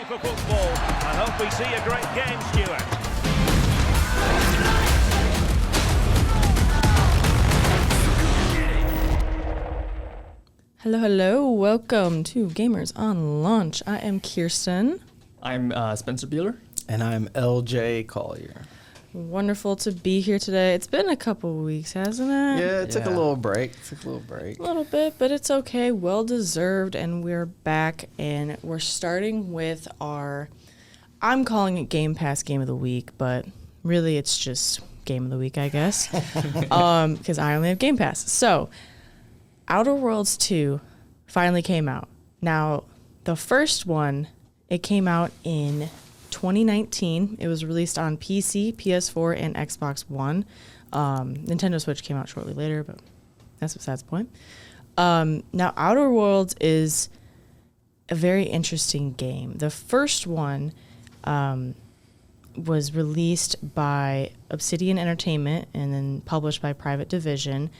for football. I hope we see a great game, Stuart. Hello, hello. Welcome to Gamers on Launch. I am Kyrstyn. I'm Spencer Beehler. And I'm LJ Collier. Wonderful to be here today. It's been a couple weeks, hasn't it? Yeah, it took a little break. A little bit, but it's okay. Well deserved, and we're back, and we're starting with our, I'm calling it Game Pass Game of the Week, but really it's just Game of the Week, I guess, because I only have Game Pass. So, Outer Worlds 2 finally came out. Now, the first one, it came out in 2019. It was released on PC, PS4, and Xbox One. Nintendo Switch came out shortly later, but that's besides the point. Now, Outer Worlds is a very interesting game. The first one was released by Obsidian Entertainment and then published by Private Division.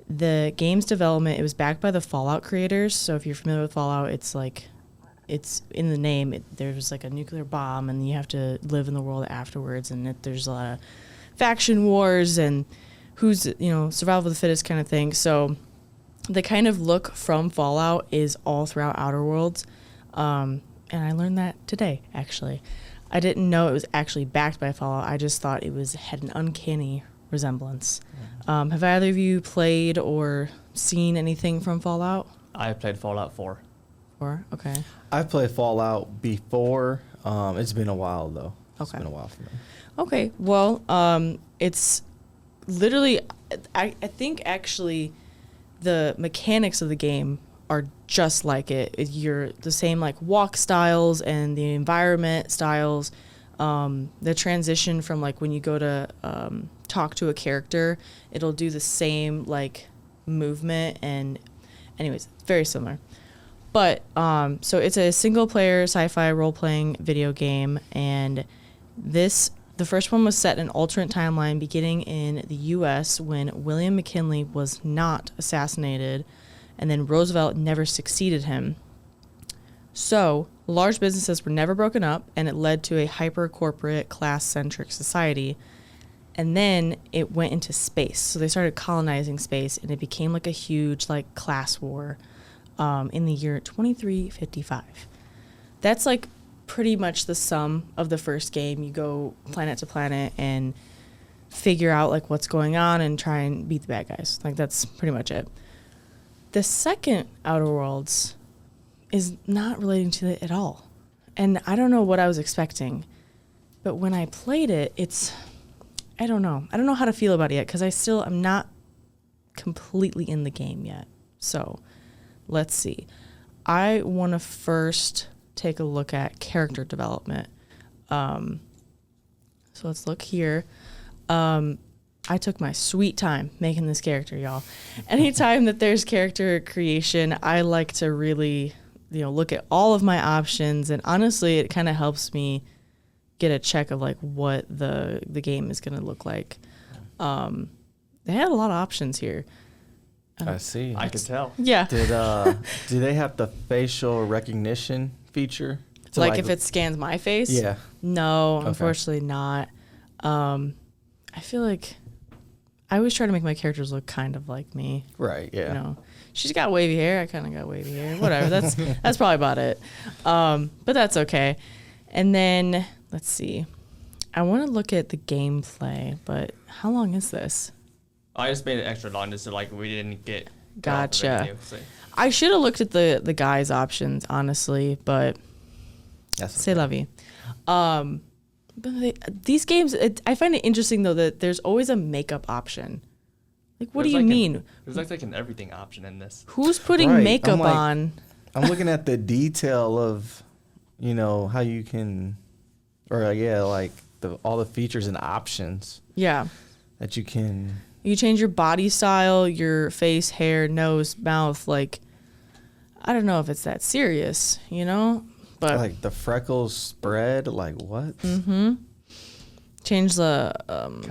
The game's development, it was backed by the Fallout creators. So if you're familiar with Fallout, it's like, it's in the name. There's like a nuclear bomb, and you have to live in the world afterwards. And there's a lot of faction wars and who's, survival of the fittest kind of thing. So the kind of look from Fallout is all throughout Outer Worlds. And I learned that today, actually. I didn't know it was actually backed by Fallout. I just thought it had an uncanny resemblance. Have either of you played or seen anything from Fallout? I played Fallout 4. Okay. I played Fallout before. It's been a while, though. It's been a while for me. Okay. Well, it's literally, I think actually the mechanics of the game are just like it. You're the same like walk styles and the environment styles. The transition from like when you go to talk to a character, it'll do the same like movement, and anyways, very similar. But so it's a single player sci-fi role-playing video game, and the first one was set in an alternate timeline beginning in the US when William McKinley was not assassinated, and then Roosevelt never succeeded him. So large businesses were never broken up, and it led to a hyper-corporate, class-centric society. And then it went into space. So they started colonizing space, and it became like a huge like class war in the year 2355. That's like pretty much the sum of the first game. You go planet to planet and figure out like what's going on and try and beat the bad guys. Like that's pretty much it. The second Outer Worlds is not relating to it at all. And I don't know what I was expecting. But when I played it, I don't know. I don't know how to feel about it yet because I'm not completely in the game yet. So let's see. I want to first take a look at character development. So let's look here. I took my sweet time making this character, y'all. Anytime that there's character creation, I like to really, look at all of my options. And honestly, it kind of helps me get a check of like what the game is going to look like. They had a lot of options here. I see. I could tell. Yeah. Do they have the facial recognition feature? Like if it scans my face? Yeah. No, unfortunately not. I feel like I always try to make my characters look kind of like me. Right, yeah. She's got wavy hair. I kind of got wavy hair. Whatever. That's probably about it. But that's okay. And then, let's see. I want to look at the gameplay, but how long is this? I just made it extra long just so like we didn't get Gotcha. I should have looked at the guys' options, honestly, but c'est la vie. But these games, I find it interesting, though, that there's always a makeup option. Like, what do you mean? There's like an everything option in this. Who's putting makeup on? I'm looking at the detail of, how you can, all the features and options. Yeah. That you can. You change your body style, your face, hair, nose, mouth. Like, I don't know if it's that serious, But like the freckles spread, like what? Mm-hmm. Change the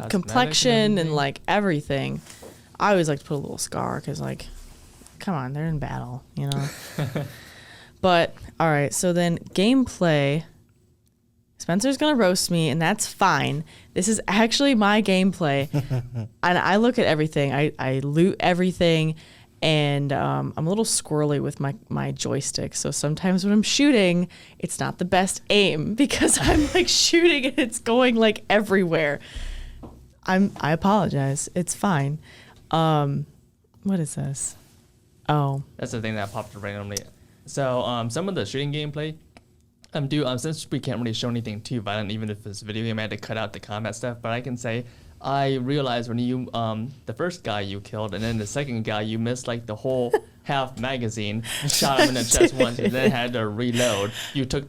complexion and like everything. I always like to put a little scar because like, come on, they're in battle, But all right, so then gameplay. Spencer's going to roast me, and that's fine. This is actually my gameplay. And I look at everything. I loot everything, and I'm a little squirrely with my joystick. So sometimes when I'm shooting, it's not the best aim because I'm like shooting and it's going like everywhere. I apologize. It's fine. What is this? Oh. That's the thing that popped up randomly. So some of the shooting gameplay, since we can't really show anything too violent, even if it's a video game, I had to cut out the combat stuff. But I can say, I realized when you, the first guy you killed, and then the second guy, you missed like the whole half magazine, shot him in the chest once, and then had to reload. You took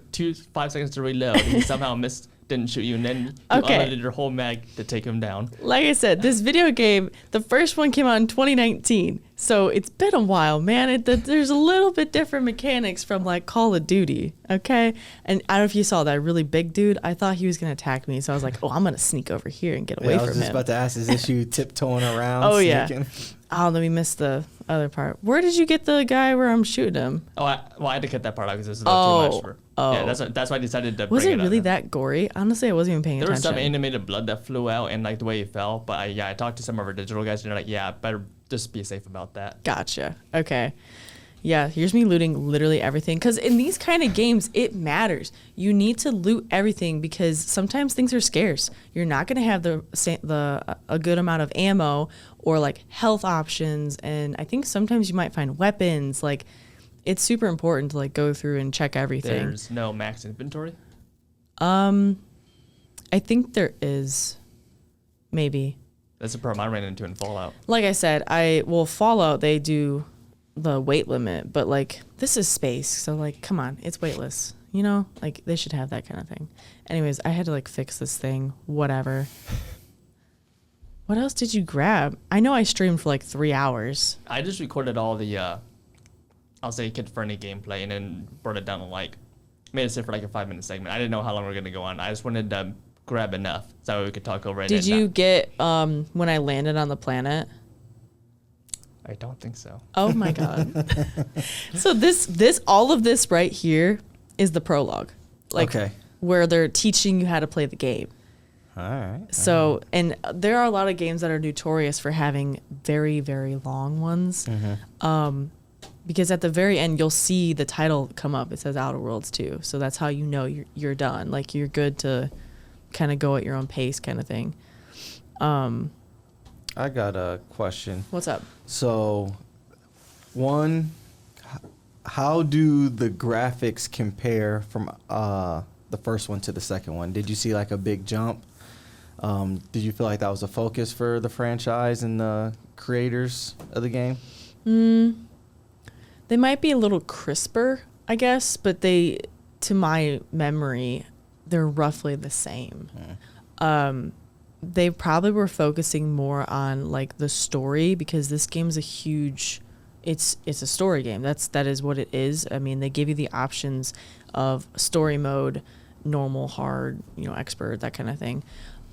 5 seconds to reload, and he somehow didn't shoot you, and then you unloaded your whole mag to take him down. Like I said, this video game, the first one came out in 2019, so it's been a while, man. There's a little bit different mechanics from like Call of Duty, okay? And I don't know if you saw that really big dude. I thought he was gonna attack me, so I was like, oh, I'm gonna sneak over here and get away from him. I was just about to ask, is this you tiptoeing around? Oh sneaking? Yeah. Oh, let me miss the other part. Where did you get the guy where I'm shooting him? I had to cut that part out because this is too much for. Oh. Yeah, that's why I decided to Was bring it it really up. that gory? Honestly, I wasn't even paying There was attention. some animated blood that flew out and like the way he fell, but I talked to some of our digital guys and they're like, yeah, better just be safe about that. Gotcha. Okay. Yeah, here's me looting literally everything. Because in these kind of games, it matters. You need to loot everything because sometimes things are scarce. You're not going to have a good amount of ammo or like health options. And I think sometimes you might find weapons. Like, it's super important to like go through and check everything. There's no max inventory? I think there is. Maybe. That's the problem I ran into in Fallout. Like I said, Fallout, they do the weight limit, but like this is space, so like come on, it's weightless, you know, like they should have that kind of thing. Anyways, I had to like fix this thing, whatever. What else did you grab? I know I streamed for like 3 hours. I just recorded all the I'll say kid-friendly gameplay and then brought it down to like made it sit for like a 5-minute segment. I didn't know how long we were gonna go on. I just wanted to grab enough so we could talk over it. Did you get when I landed on the planet? I don't think so. Oh my god. So all of this right here is the prologue. Like where they're teaching you how to play the game. All right. So, and there are a lot of games that are notorious for having very, very long ones. Mm-hmm. Because at the very end, you'll see the title come up. It says Outer Worlds 2. So that's how you know you're done. Like you're good to kind of go at your own pace kind of thing. I got a question. What's up? So, one, how do the graphics compare from the first one to the second one? Did you see like a big jump? Did you feel like that was a focus for the franchise and the creators of the game? They might be a little crisper, I guess, but to my memory, they're roughly the same. They probably were focusing more on like the story because this game's it's a story game. That is what it is. I mean, they give you the options of story mode, normal, hard, expert, that kind of thing.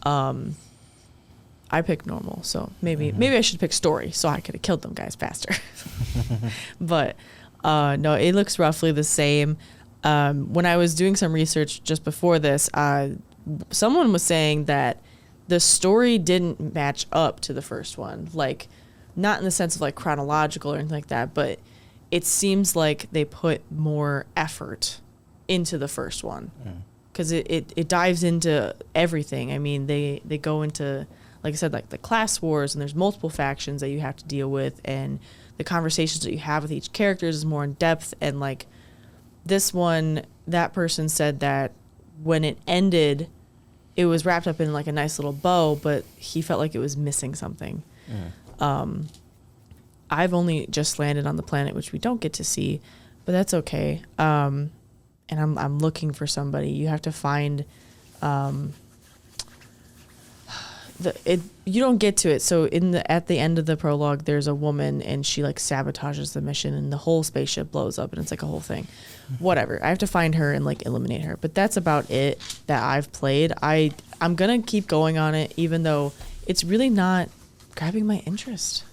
I picked normal, so maybe I should pick story so I could have killed them guys faster. But no, it looks roughly the same. When I was doing some research just before this, someone was saying that the story didn't match up to the first one, like not in the sense of like chronological or anything like that, but it seems like they put more effort into the first one because it dives into everything. I mean, they go into, like I said, like the class wars, and there's multiple factions that you have to deal with, and the conversations that you have with each character is more in depth. And like this one, that person said that when it ended, it was wrapped up in like a nice little bow, but he felt like it was missing something. I've only just landed on the planet, which we don't get to see, but that's okay. And I'm looking for somebody. You have to find you don't get to it. So at the end of the prologue, there's a woman and she like sabotages the mission and the whole spaceship blows up and it's like a whole thing. Whatever. I have to find her and like eliminate her. But that's about it that I've played. I'm gonna keep going on it even though it's really not grabbing my interest.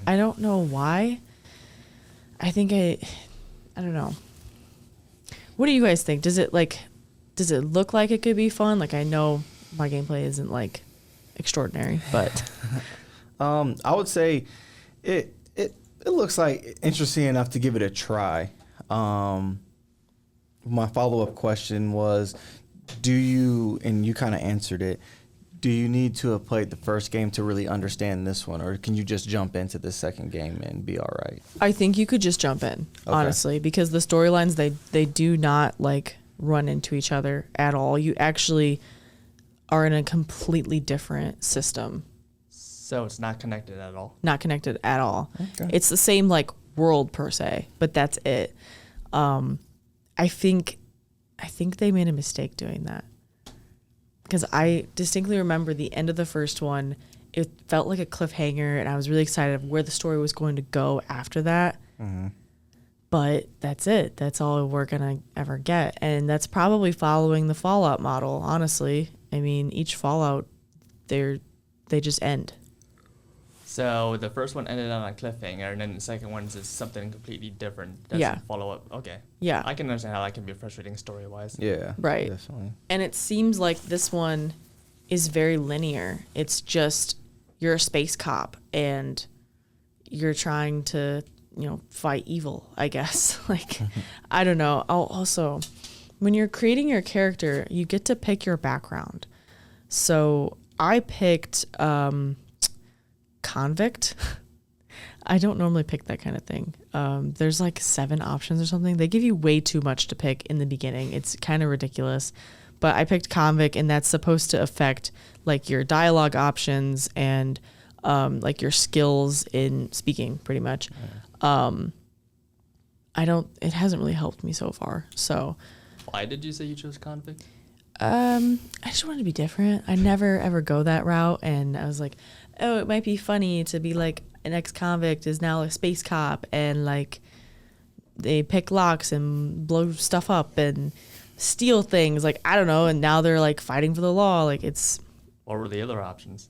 I don't know why. I think I don't know. What do you guys think? Does it like does it look like it could be fun? Like, I know my gameplay isn't like extraordinary, but I would say it looks like interesting enough to give it a try. My follow-up question was, do you, and you kind of answered it, do you need to have played the first game to really understand this one, or can you just jump into the second game and be all right? I think you could just jump in, Okay. honestly, because the storylines, they do not like run into each other at all. You actually are in a completely different system. So it's not connected at all. Not connected at all. Okay. It's the same like world per se, but that's it. I think they made a mistake doing that, because I distinctly remember the end of the first one. It felt like a cliffhanger, and I was really excited of where the story was going to go after that. Mm-hmm. But that's it. That's all we're gonna ever get, and that's probably following the Fallout model. Honestly, I mean, each Fallout, they just end. So the first one ended on a cliffhanger, and then the second one is something completely different. Doesn't Yeah. follow up. Okay. Yeah. I can understand how that can be frustrating story-wise. Yeah. Right. Definitely. And it seems like this one is very linear. It's just you're a space cop and you're trying to, fight evil, I guess. Like, I don't know. Also, when you're creating your character, you get to pick your background. So I picked convict. I don't normally pick that kind of thing. There's like 7 options or something. They give you way too much to pick in the beginning. It's kind of ridiculous. But I picked convict, and that's supposed to affect like your dialogue options and like your skills in speaking, pretty much. It hasn't really helped me so far. So Why did you say you chose convict? I just wanted to be different. I never ever go that route, and I was like, oh, it might be funny to be like an ex-convict is now a space cop, and like they pick locks and blow stuff up and steal things. Like, I don't know, and now they're like fighting for the law. Like, it's What were the other options?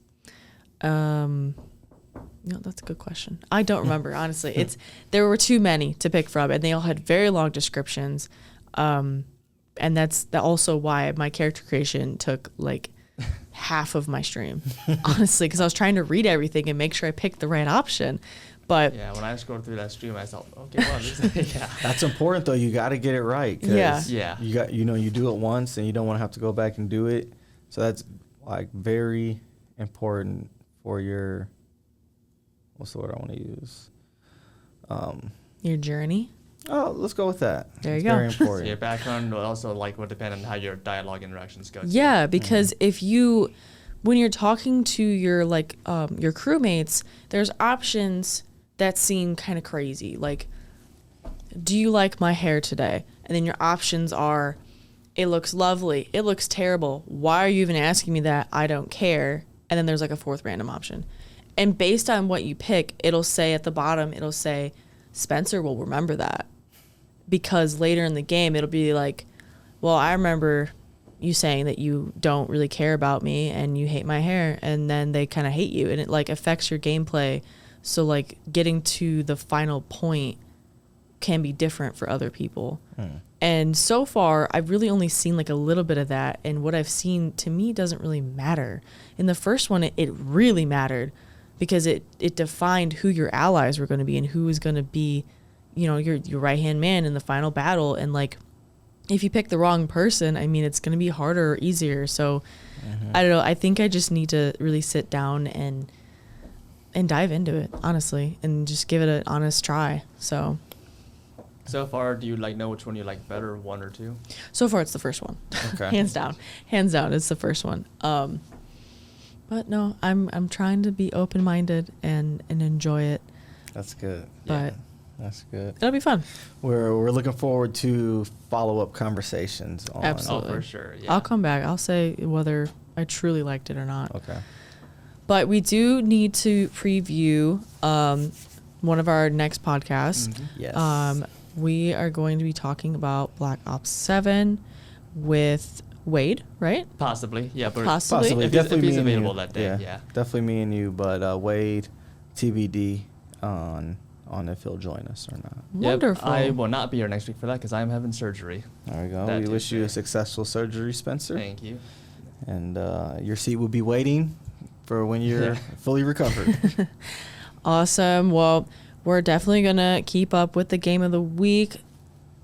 that's a good question. I don't remember, honestly. There were too many to pick from, and they all had very long descriptions. And that's also why my character creation took like half of my stream, honestly, because I was trying to read everything and make sure I picked the right option. But Yeah, when I scrolled through that stream, I thought, okay, well, this yeah. That's important though. You got to get it right. 'Cause Yeah. Yeah. You got, you do it once and you don't want to have to go back and do it. So that's like very important for your, what's the word I want to use? your journey. Oh, let's go with that. There you It's go. Very So your important. background will also would depend on how your dialogue interactions go. too. Yeah, because when you're talking to your your crewmates, there's options that seem kind of crazy. Like, do you like my hair today? And then your options are, it looks lovely, it looks terrible, why are you even asking me that? I don't care. And then there's like a 4th random option. And based on what you pick, it'll say at the bottom, Spencer will remember that. Because later in the game, it'll be like, well, I remember you saying that you don't really care about me and you hate my hair, and then they kind of hate you, and it like affects your gameplay. So like getting to the final point can be different for other people. And so far, I've really only seen like a little bit of that, and what I've seen to me doesn't really matter. In the first one, it really mattered, because it defined who your allies were going to be and who was going to be, your right-hand man in the final battle. And like, if you pick the wrong person, I mean, it's going to be harder or easier. So I don't know. I think I just need to really sit down and dive into it, honestly, and just give it an honest try. So far, do you know which one you like better, 1 or 2? so far, it's the first one. Okay. Hands down, it's the first one. But no, I'm trying to be open-minded and enjoy it. That's good. But That's good. it'll be fun. We're looking forward to follow-up conversations on. Absolutely. Oh, for sure. Yeah. I'll come back. I'll say whether I truly liked it or not. Okay. But we do need to preview one of our next podcasts. Yes. We are going to be talking about Black Ops 7 with Wade, right? Possibly. Yeah. But Possibly. If Definitely he's me and available you. that day, yeah. Definitely me and you, but Wade, TBD on on if he'll join us or not. Wonderful. Yep, I will not be here next week for that because I'm having surgery. There we go. That We wish you a Tuesday. successful surgery, Spencer. Thank you. And your seat will be waiting for when you're fully recovered. Awesome. Well, we're definitely going to keep up with the game of the week.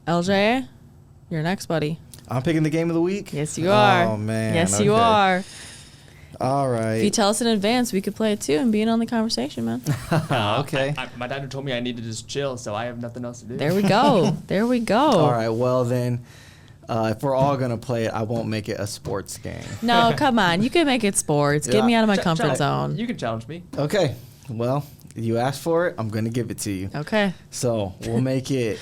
LJ, you're next, buddy. I'm picking the game of the week? Yes, you are. Oh, man. Yes, you Okay. are. All right. If you tell us in advance, we could play it too and be in on the conversation, man. Okay. My doctor told me I need to just chill, so I have nothing else to do. There we go. There we go. All right. Well, then, if we're all going to play it, I won't make it a sports game. No, come on. You can make it sports. Get Yeah. me out of my Ch- comfort challenge- zone. You can challenge me. Okay. Well, you asked for it. I'm going to give it to you. Okay. So we'll make it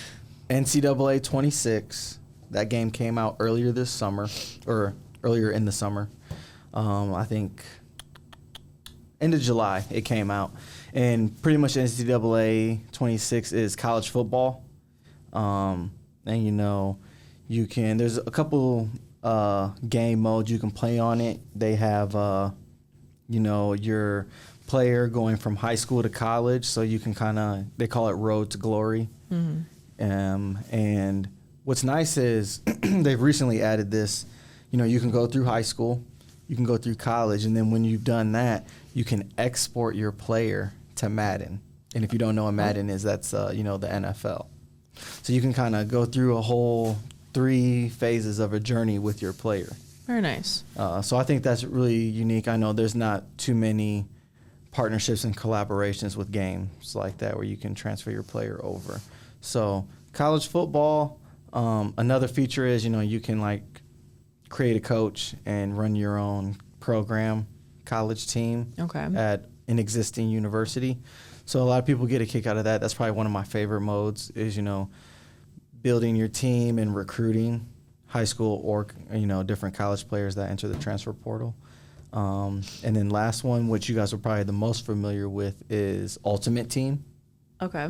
NCAA 26. That game came out earlier this summer, or earlier in the summer. I think end of July it came out. And pretty much NCAA 26 is college football. And, you know, there's a couple game modes you can play on it. They have, your player going from high school to college, so you can they call it Road to Glory. And what's nice is they've recently added this, you can go through high school, you can go through college, and then when you've done that, you can export your player to Madden. And if you don't know what Madden is, that's, the NFL. So you can kind of go through a whole 3 phases of a journey with your player. Very nice. So I think that's really unique. I know there's not too many partnerships and collaborations with games like that where you can transfer your player over. So college football, another feature is, you can create a coach and run your own program, college team at an existing university. So a lot of people get a kick out of that. That's probably one of my favorite modes is, building your team and recruiting high school or, different college players that enter the transfer portal. And then last one, which you guys are probably the most familiar with, is Ultimate Team. Okay.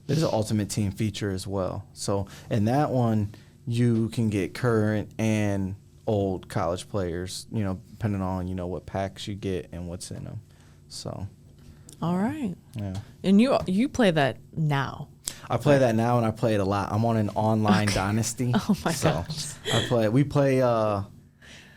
There's an Ultimate Team feature as well. So in that one, you can get current and old college players, depending on, what packs you get and what's in them. So. All right. Yeah. And you play that now. I play that now, and I play it a lot. I'm on an online dynasty. Oh my gosh.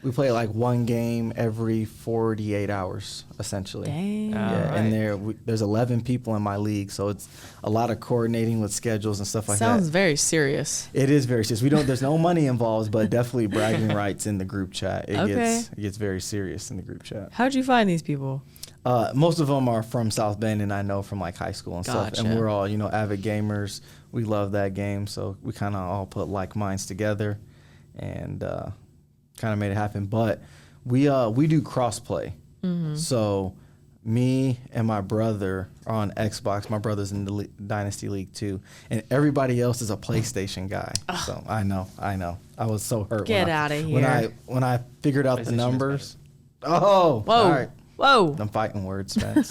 We play like one game every 48 hours, essentially. Dang. Yeah, Right. and there's 11 people in my league, so it's a lot of coordinating with schedules and stuff like Sounds that. very serious. It is very serious. There's no money involved, but definitely bragging rights in the group chat. It gets very serious in the group chat. How'd you find these people? Most of them are from South Bend, and I know from high school and stuff. Gotcha. And we're all, avid gamers. We love that game, so we kind of all put like minds together, and kind of made it happen. But we do crossplay. Mm-hmm. So me and my brother are on Xbox. My brother's in the Dynasty League too, and everybody else is a PlayStation guy. So I know. I was so hurt. Get outta here. When I figured out the PlayStation is numbers. Oh, Whoa. all right. Whoa. I'm fighting words, Spence.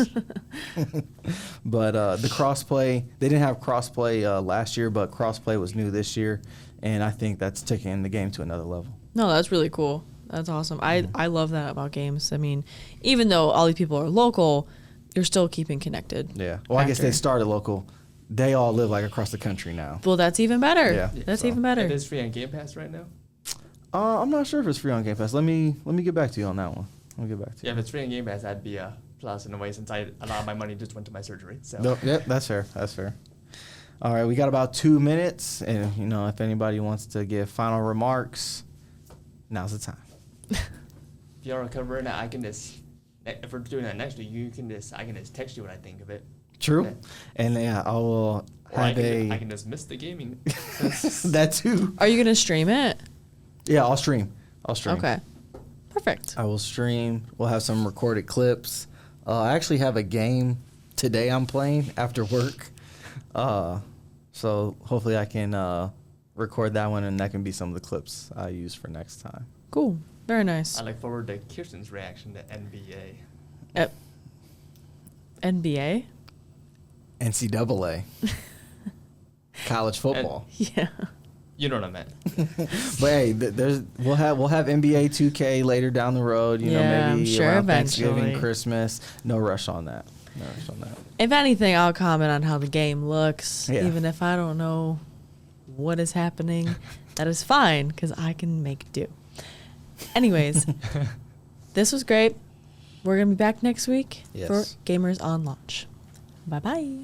But the crossplay, they didn't have crossplay last year, but crossplay was new this year, and I think that's taking the game to another level. No, that's really cool. That's awesome. I love that about games. I mean, even though all these people are local, you're still keeping connected. Yeah. Well, I guess they after. started local. They all live across the country now. Well, that's even better. Yeah. That's So- even better. It is free on Game Pass right now. I'm not sure if it's free on Game Pass. Let me get back to you on that one. Let me get back to you. Yeah, if it's free on Game Pass, that'd be a plus in a way since a lot of my money just went to my surgery. So. No, yep, that's fair. That's fair. All right, we got about 2 minutes, and if anybody wants to give final remarks, now's the time. If you're recovering, I can just. If we're doing that next week, I can just text you what I think of it. True. Okay. And yeah, I will Or I have can just miss the gaming. that too. Are you going to stream it? Yeah, I'll stream. Okay. Perfect. I will stream. We'll have some recorded clips. I actually have a game today I'm playing after work. So hopefully I can record that one, and that can be some of the clips I use for next time. Cool. Very nice. I look forward to Kyrstyn's reaction to NBA. NBA? NCAA. College football. Yeah. You know what I meant. But hey, we'll have NBA 2K later down the road. Yeah, I'm maybe sure around eventually. Thanksgiving, Christmas. No rush on that. Never saw that. If anything, I'll comment on how the game looks, Yeah. even if I don't know what is happening. That is fine because I can make do. Anyways, this was great. We're gonna be back next week for Yes. Gamers on Launch. Bye bye.